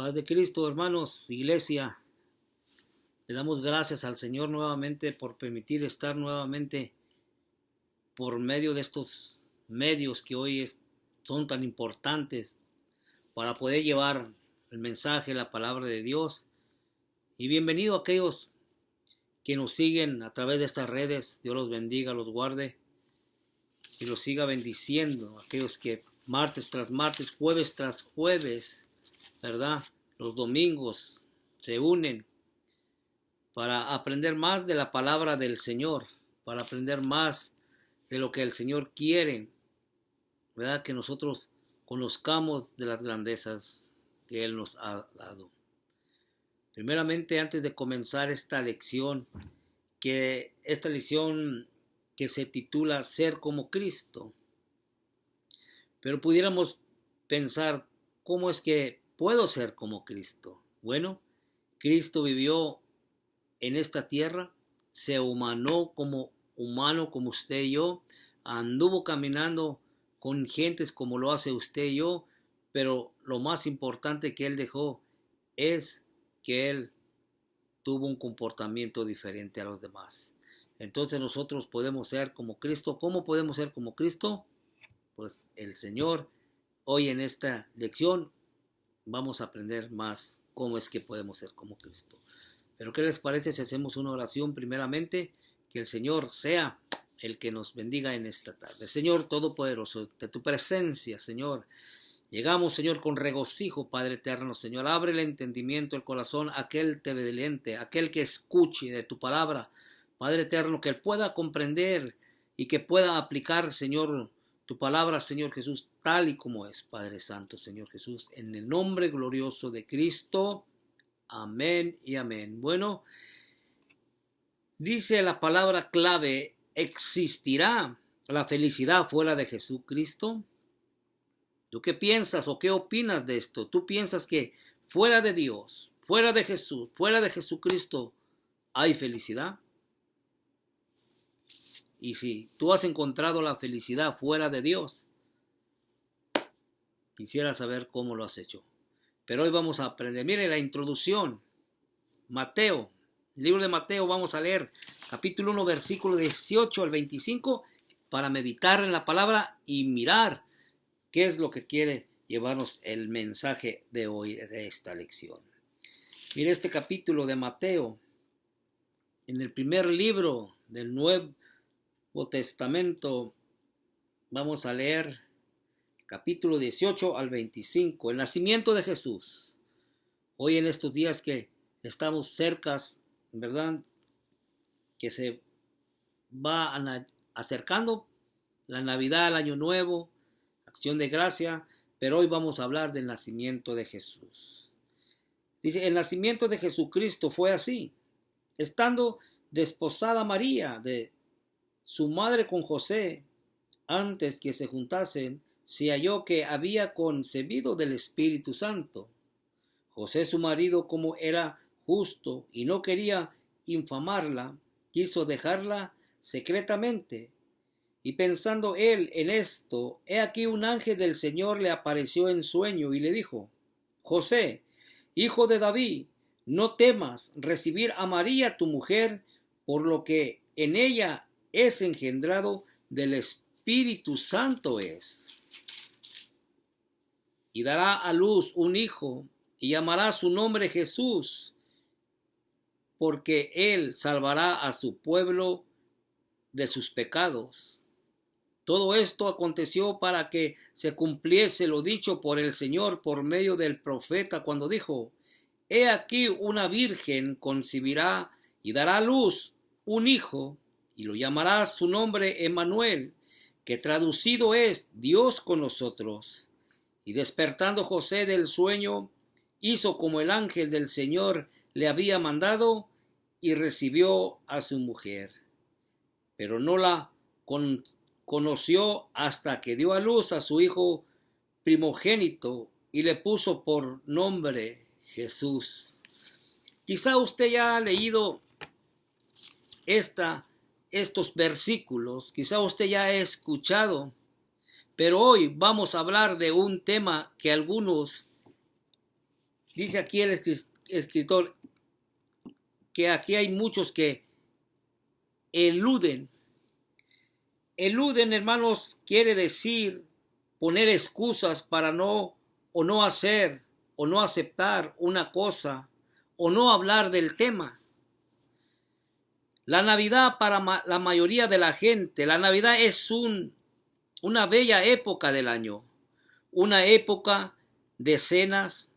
Paz de Cristo, hermanos, iglesia. Le damos gracias al Señor nuevamente por permitir estar nuevamente por medio de estos medios que hoy son tan importantes para poder llevar el mensaje, la palabra de Dios. Y bienvenido a aquellos que nos siguen a través de estas redes. Dios los bendiga, los guarde y los siga bendiciendo. Aquellos que martes tras martes, jueves tras jueves, ¿verdad? Los domingos se unen para aprender más de la palabra del Señor, para aprender más de lo que el Señor quiere, ¿verdad? Que nosotros conozcamos de las grandezas que Él nos ha dado. Primeramente, antes de comenzar esta lección que se titula Ser como Cristo, pero pudiéramos pensar, ¿cómo es que puedo ser como Cristo? Bueno, Cristo vivió en esta tierra, se humanó como humano como usted y yo, anduvo caminando con gentes como lo hace usted y yo, pero lo más importante que Él dejó es que Él tuvo un comportamiento diferente a los demás. Entonces nosotros podemos ser como Cristo. ¿Cómo podemos ser como Cristo? Pues el Señor, hoy en esta lección vamos a aprender más cómo es que podemos ser como Cristo. Pero ¿qué les parece si hacemos una oración primeramente? Que el Señor sea el que nos bendiga en esta tarde. Señor Todopoderoso, de tu presencia, Señor, llegamos, Señor, con regocijo, Padre eterno. Señor, abre el entendimiento, el corazón, aquel televidente, aquel que escuche de tu palabra, Padre eterno, que él pueda comprender y que pueda aplicar, Señor, tu palabra, Señor Jesús, tal y como es, Padre Santo, Señor Jesús, en el nombre glorioso de Cristo. Amén y amén. Bueno, dice la palabra clave, ¿existirá la felicidad fuera de Jesucristo? ¿Tú qué piensas o qué opinas de esto? ¿Tú piensas que fuera de Dios, fuera de Jesús, fuera de Jesucristo hay felicidad? Y si tú has encontrado la felicidad fuera de Dios, quisiera saber cómo lo has hecho. Pero hoy vamos a aprender. Mire la introducción. Mateo, el libro de Mateo, vamos a leer capítulo 1, versículo 18 al 25 para meditar en la palabra y mirar qué es lo que quiere llevarnos el mensaje de hoy, de esta lección. Mire este capítulo de Mateo, en el primer libro del Nuevo Testamento, vamos a leer capítulo 18 al 25, el nacimiento de Jesús. Hoy en estos días que estamos cerca, ¿verdad? Que se va acercando la Navidad, el Año Nuevo, Acción de Gracia, pero hoy vamos a hablar del nacimiento de Jesús. Dice, el nacimiento de Jesucristo fue así. Estando desposada María de su madre con José, antes que se juntasen, se halló que había concebido del Espíritu Santo. José su marido, como era justo y no quería infamarla, quiso dejarla secretamente. Y pensando él en esto, he aquí un ángel del Señor le apareció en sueño y le dijo, José, hijo de David, no temas recibir a María tu mujer, por lo que en ella es engendrado del Espíritu Santo es. Y dará a luz un hijo, y llamará su nombre Jesús, porque él salvará a su pueblo de sus pecados. Todo esto aconteció para que se cumpliese lo dicho por el Señor por medio del profeta cuando dijo, he aquí una virgen concebirá y dará a luz un hijo, y lo llamará su nombre Emmanuel, que traducido es Dios con nosotros. Y despertando José del sueño, hizo como el ángel del Señor le había mandado y recibió a su mujer. Pero no la conoció hasta que dio a luz a su hijo primogénito y le puso por nombre Jesús. Quizá usted ya ha leído estos versículos, quizá usted ya ha escuchado, pero hoy vamos a hablar de un tema que algunos Dice aquí el escritor que aquí hay muchos que eluden. Eluden, hermanos, quiere decir poner excusas para no o no hacer o no aceptar una cosa o no hablar del tema. La Navidad para la mayoría de la gente, la Navidad es una bella época del año, una época de cenas,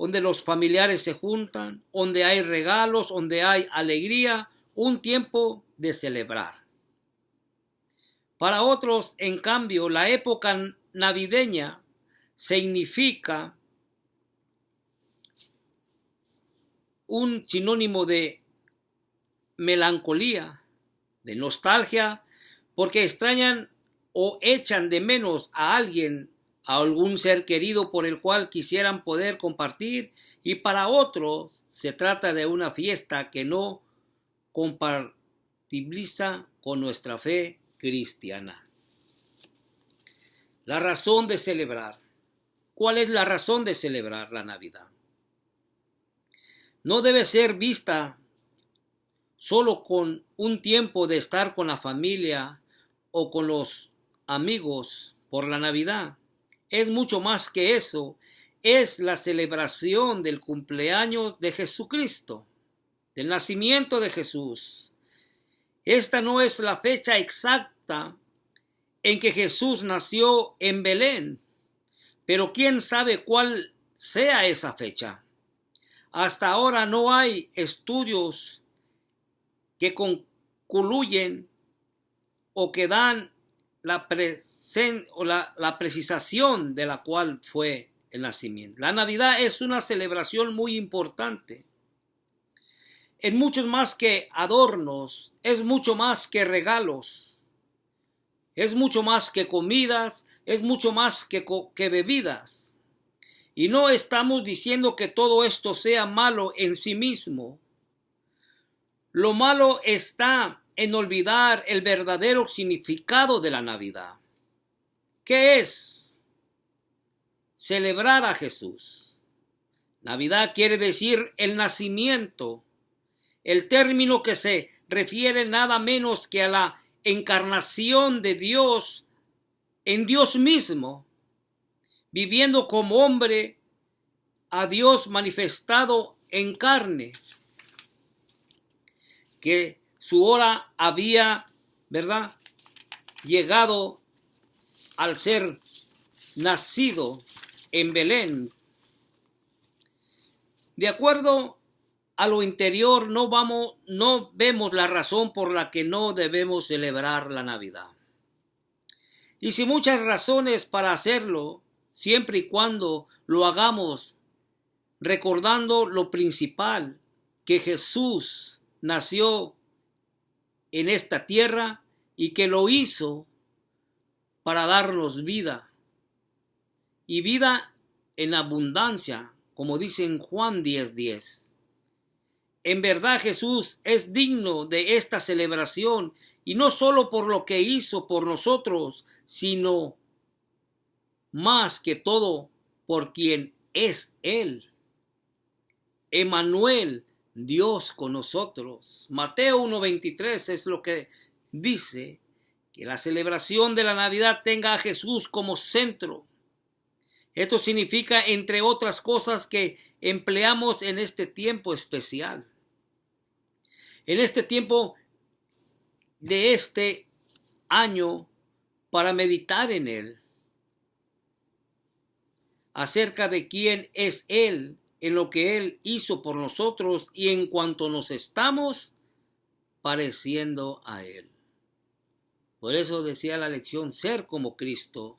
donde los familiares se juntan, donde hay regalos, donde hay alegría, un tiempo de celebrar. Para otros, en cambio, la época navideña significa un sinónimo de melancolía, de nostalgia, porque extrañan o echan de menos a alguien, a algún ser querido por el cual quisieran poder compartir, y para otros se trata de una fiesta que no compatibiliza con nuestra fe cristiana. La razón de celebrar. ¿Cuál es la razón de celebrar la Navidad? No debe ser vista solo con un tiempo de estar con la familia o con los amigos por la Navidad. Es mucho más que eso. Es la celebración del cumpleaños de Jesucristo, del nacimiento de Jesús. Esta no es la fecha exacta en que Jesús nació en Belén, pero quién sabe cuál sea esa fecha. Hasta ahora no hay estudios que concluyen o que dan la precisación de la cual fue el nacimiento. La Navidad es una celebración muy importante. Es mucho más que adornos, es mucho más que regalos, es mucho más que comidas, es mucho más que bebidas. Y no estamos diciendo que todo esto sea malo en sí mismo. Lo malo está en olvidar el verdadero significado de la Navidad. ¿Qué es? Celebrar a Jesús. Navidad quiere decir el nacimiento, el término que se refiere nada menos que a la encarnación de Dios en Dios mismo, viviendo como hombre, a Dios manifestado en carne, que su hora había, ¿verdad?, llegado al ser nacido en Belén. De acuerdo a lo interior, no vemos la razón por la que no debemos celebrar la Navidad. Y si muchas razones para hacerlo, siempre y cuando lo hagamos recordando lo principal, que Jesús nació en esta tierra y que lo hizo para darnos vida, y vida en abundancia, como dice en Juan 10:10. En verdad Jesús es digno de esta celebración, y no solo por lo que hizo por nosotros, sino más que todo por quien es Él. Emmanuel, Dios con nosotros. Mateo 1:23 es lo que dice, que la celebración de la Navidad tenga a Jesús como centro. Esto significa, entre otras cosas, que empleamos en este tiempo especial. En este tiempo de este año, para meditar en Él, acerca de quién es Él, en lo que Él hizo por nosotros y en cuanto nos estamos pareciendo a Él. Por eso decía la lección, ser como Cristo,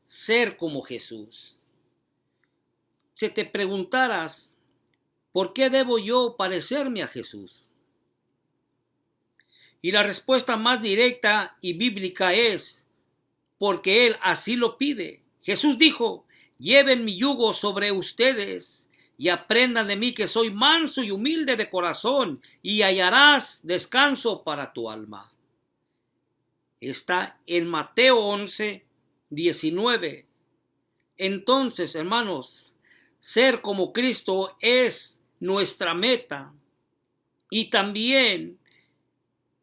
ser como Jesús. Si te preguntaras, ¿por qué debo yo parecerme a Jesús? Y la respuesta más directa y bíblica es, porque Él así lo pide. Jesús dijo, lleven mi yugo sobre ustedes y aprendan de mí que soy manso y humilde de corazón, y hallarás descanso para tu alma. Está en Mateo 11:19. Entonces, hermanos, ser como Cristo es nuestra meta y también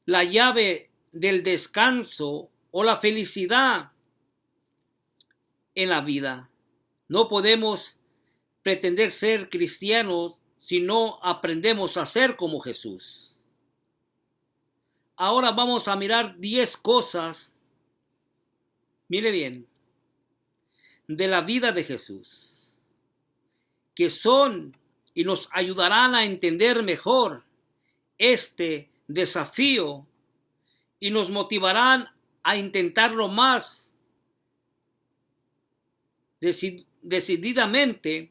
la llave del descanso o la felicidad en la vida. No podemos pretender ser cristianos si no aprendemos a ser como Jesús. Ahora vamos a mirar 10 cosas, mire bien, de la vida de Jesús, que son y nos ayudarán a entender mejor este desafío y nos motivarán a intentarlo más decididamente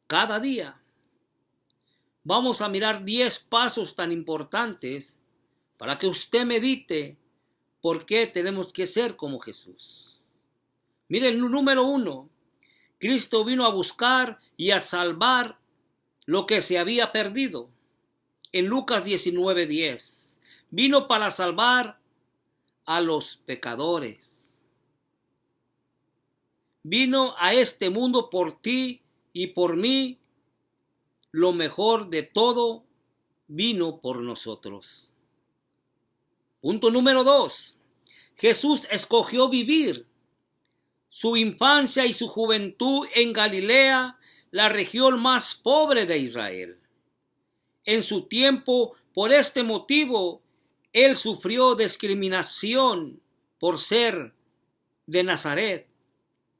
cada día. Vamos a mirar 10 pasos tan importantes para que usted medite por qué tenemos que ser como Jesús. Mire, el número 1, Cristo vino a buscar y a salvar lo que se había perdido. En Lucas 19:10, vino para salvar a los pecadores. Vino a este mundo por ti y por mí. Lo mejor de todo vino por nosotros. Punto número 2. Jesús escogió vivir su infancia y su juventud en Galilea, la región más pobre de Israel. En su tiempo, por este motivo, él sufrió discriminación por ser de Nazaret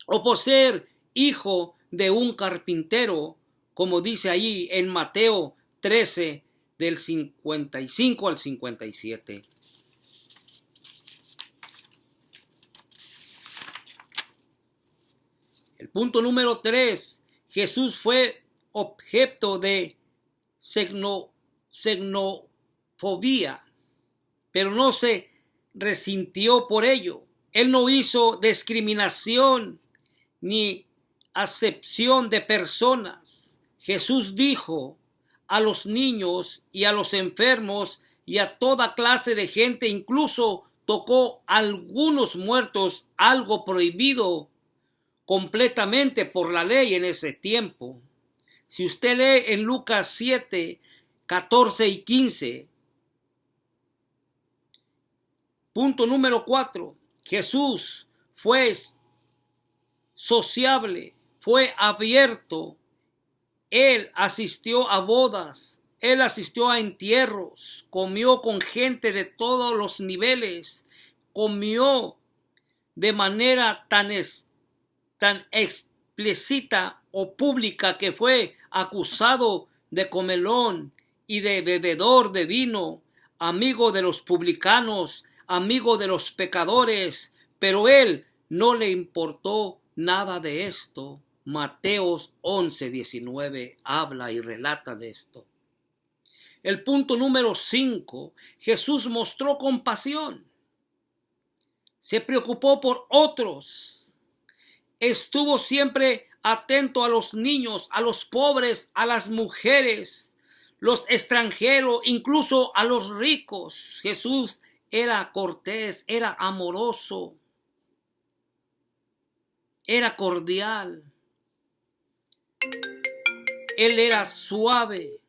o por ser hijo de un carpintero, como dice allí en Mateo 13, del 55 al 57. El punto número 3, Jesús fue objeto de xenofobia, pero no se resintió por ello. Él no hizo discriminación ni acepción de personas. Jesús dijo a los niños y a los enfermos y a toda clase de gente, incluso tocó a algunos muertos, algo prohibido completamente por la ley en ese tiempo. Si usted lee en Lucas 7, 14 y 15, punto número 4, Jesús fue sociable, fue abierto, él asistió a bodas, él asistió a entierros, comió con gente de todos los niveles, comió de manera tan explícita o pública que fue acusado de comelón y de bebedor de vino, amigo de los publicanos, amigo de los pecadores, pero él no le importó nada de esto. Mateos 11:19 habla y relata de esto. El punto número 5, Jesús mostró compasión. Se preocupó por otros. Estuvo siempre atento a los niños, a los pobres, a las mujeres, los extranjeros, incluso a los ricos. Jesús era cortés, era amoroso, era cordial. Él era suave.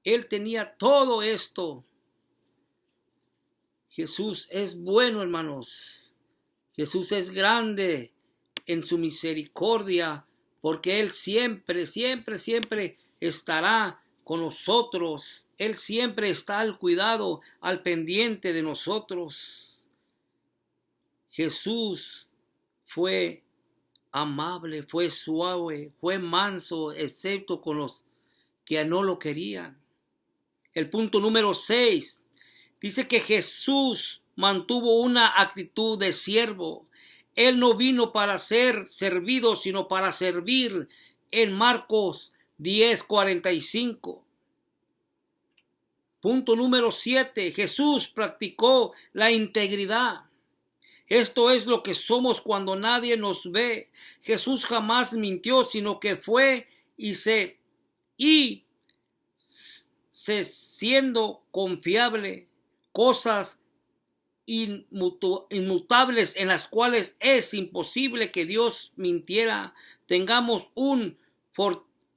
Él tenía todo esto. Jesús es bueno, hermanos. Jesús es grande en su misericordia, porque Él siempre, siempre, siempre estará con nosotros. Él siempre está al cuidado, al pendiente de nosotros. Jesús fue amable, fue suave, fue manso, excepto con los que no lo querían. El punto número 6 dice que Jesús mantuvo una actitud de siervo. Él no vino para ser servido, sino para servir, en Marcos 10:45. Punto número 7. Jesús practicó la integridad. Esto es lo que somos cuando nadie nos ve. Jesús jamás mintió, sino que fue siendo confiable, cosas inmutables en las cuales es imposible que Dios mintiera. Tengamos un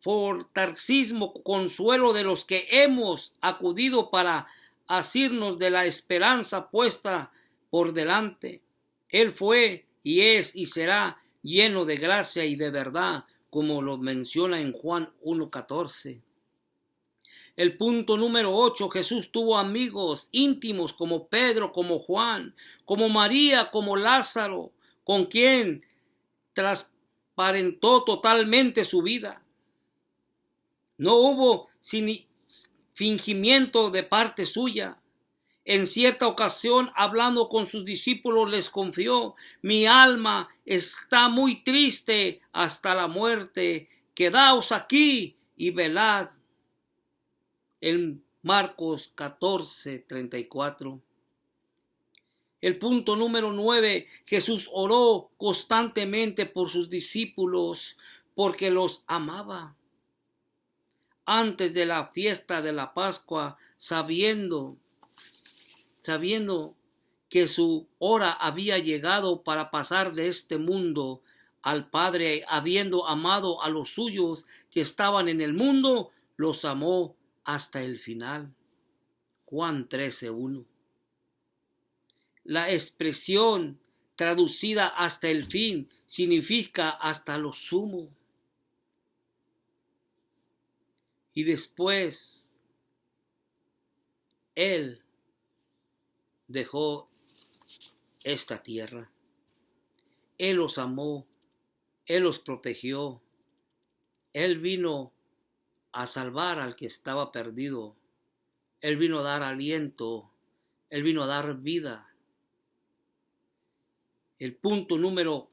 fortacismo consuelo de los que hemos acudido para asirnos de la esperanza puesta por delante. Él fue y es y será lleno de gracia y de verdad, como lo menciona en Juan 1:14. El punto número 8, Jesús tuvo amigos íntimos como Pedro, como Juan, como María, como Lázaro, con quien transparentó totalmente su vida. No hubo fingimiento de parte suya. En cierta ocasión, hablando con sus discípulos, les confió: mi alma está muy triste hasta la muerte. Quedaos aquí y velad. En Marcos 14:34. El punto número 9, Jesús oró constantemente por sus discípulos porque los amaba. Antes de la fiesta de la Pascua, sabiendo que su hora había llegado para pasar de este mundo al Padre, habiendo amado a los suyos que estaban en el mundo, los amó hasta el final. Juan 13:1. La expresión traducida hasta el fin significa hasta lo sumo. Y después Él dejó esta tierra. Él los amó, Él los protegió. Él vino a salvar al que estaba perdido. Él vino a dar aliento. Él vino a dar vida. El punto número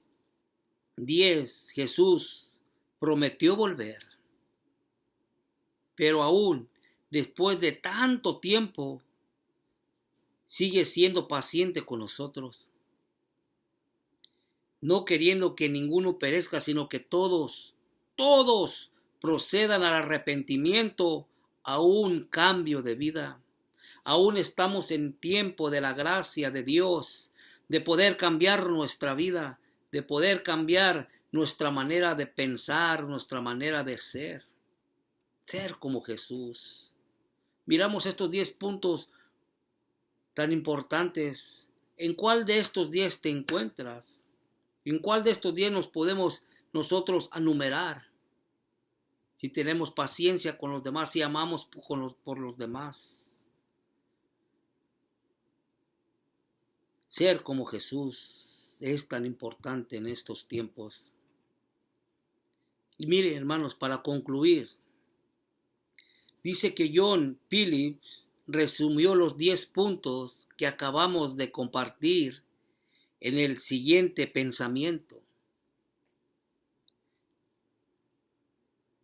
10, Jesús prometió volver. Pero aún después de tanto tiempo, sigue siendo paciente con nosotros, no queriendo que ninguno perezca, sino que todos procedan al arrepentimiento, a un cambio de vida. Aún estamos en tiempo de la gracia de Dios, de poder cambiar nuestra vida, de poder cambiar nuestra manera de pensar, nuestra manera de ser como Jesús. Miramos estos 10 puntos tan importantes. ¿En cuál de estos 10 te encuentras? ¿En cuál de estos 10 nos podemos nosotros enumerar? Si tenemos paciencia con los demás, si amamos por los demás. Ser como Jesús es tan importante en estos tiempos. Y miren, hermanos, para concluir, dice que John Phillips resumió los 10 puntos que acabamos de compartir en el siguiente pensamiento.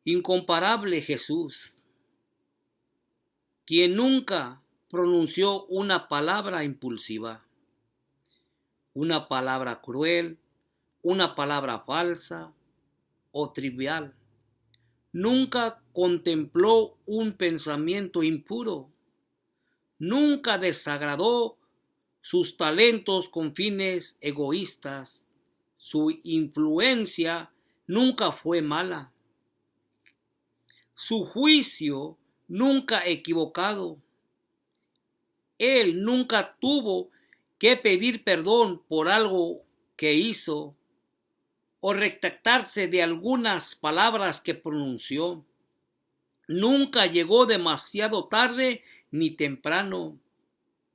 Incomparable Jesús, quien nunca pronunció una palabra impulsiva, una palabra cruel, una palabra falsa o trivial. Nunca contempló un pensamiento impuro. Nunca desagradó sus talentos con fines egoístas. Su influencia nunca fue mala. Su juicio nunca equivocado. Él nunca tuvo que pedir perdón por algo que hizo o retractarse de algunas palabras que pronunció. Nunca llegó demasiado tarde ni temprano.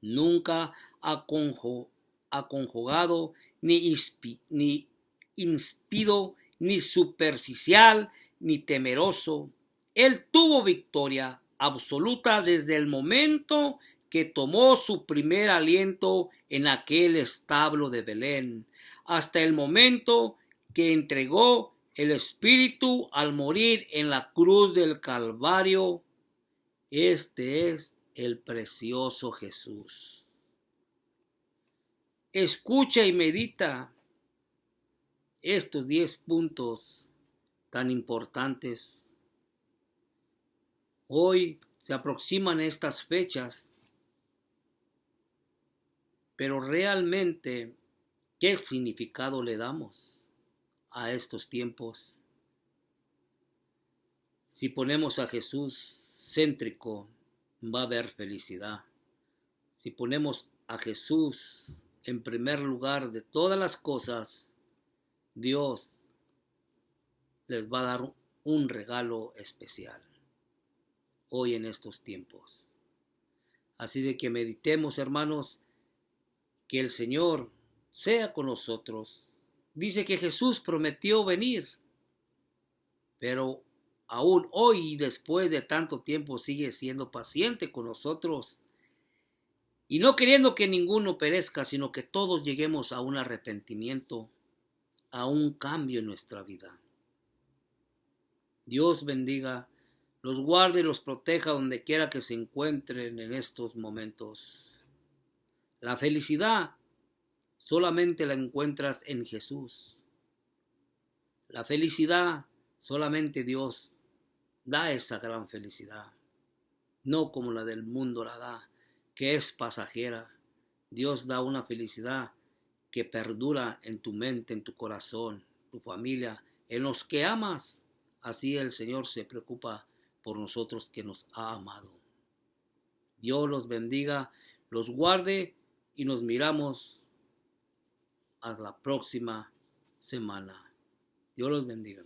Nunca aconjugado, ni inspido, ni superficial, ni temeroso. Él tuvo victoria absoluta desde el momento que tomó su primer aliento en aquel establo de Belén, hasta el momento que entregó el Espíritu al morir en la cruz del Calvario. Este es el precioso Jesús. Escucha y medita estos 10 puntos tan importantes. Hoy se aproximan estas fechas Pero realmente, ¿qué significado le damos a estos tiempos? Si ponemos a Jesús céntrico, va a haber felicidad. Si ponemos a Jesús en primer lugar de todas las cosas, Dios les va a dar un regalo especial hoy en estos tiempos. Así de que meditemos, hermanos, que el Señor sea con nosotros. Dice que Jesús prometió venir, pero aún hoy y después de tanto tiempo sigue siendo paciente con nosotros y no queriendo que ninguno perezca, sino que todos lleguemos a un arrepentimiento, a un cambio en nuestra vida. Dios bendiga, los guarde y los proteja donde quiera que se encuentren en estos momentos. La felicidad solamente la encuentras en Jesús. La felicidad solamente Dios da esa gran felicidad, no como la del mundo la da, que es pasajera. Dios da una felicidad que perdura en tu mente, en tu corazón, tu familia, en los que amas. Así el Señor se preocupa por nosotros que nos ha amado. Dios los bendiga, los guarde y nos miramos a la próxima semana. Dios los bendiga.